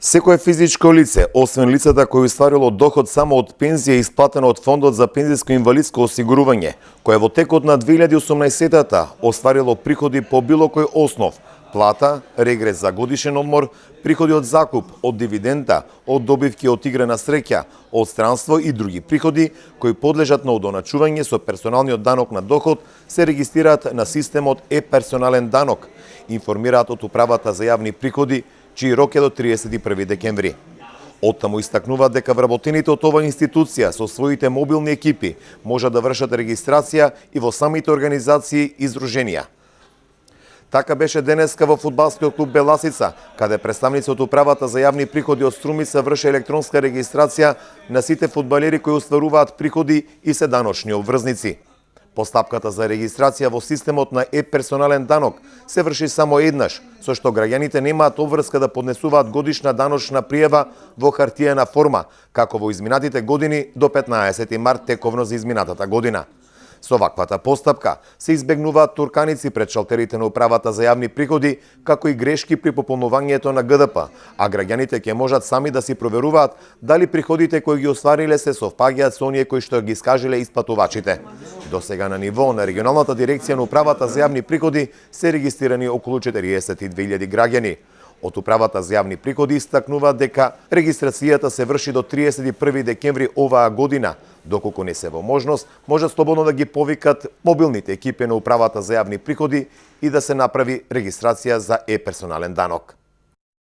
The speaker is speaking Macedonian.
Секое физичко лице, освен лицата кои остварило доход само од пензија исплатена од Фондот за пензијско инвалидско осигурување, кое во текот на 2018-та остварило приходи по било кој основ, плата, регрес за годишен одмор, приходи од закуп, од дивиденда, од добивки од игра на среќа, од странство и други приходи кои подлежат на одоначување со персоналниот данок на доход, се регистрираат на системот е-персонален данок, информираат од Управата за јавни приходи, чиј рок е до 31 декември. Оттаму истакнуваат дека вработените од оваа институција со своите мобилни екипи можат да вршат регистрација и во самите организации и здруженија. Така беше денеска во фудбалскиот клуб Беласица, каде представници од Управата за јавни приходи од Струмица врше електронска регистрација на сите фудбалери кои остваруваат приходи и се даночни обврзници. Постапката за регистрација во системот на е-персонален данок се врши само еднаш, со што граѓаните немаат обврска да поднесуваат годишна даночна пријава во хартиена форма, како во изминатите години до 15 март тековно за изминатата година. Со ваквата постапка се избегнуваат турканици пред шалтерите на Управата за јавни приходи, како и грешки при пополнувањето на ГДП, а граѓаните ќе можат сами да си проверуваат дали приходите кои ги оствариле се совпаѓаат со оние кои што ги искажиле исплатувачите. До сега на ниво на регионалната дирекција на Управата за јавни приходи се регистрирани околу 42.000 граѓани. Од Управата за јавни приходи истакнуваат дека регистрацијата се врши до 31 декември оваа година. Доколку не се во можност, можат слободно да ги повикат мобилните екипи на Управата за јавни приходи и да се направи регистрација за е-персонален данок.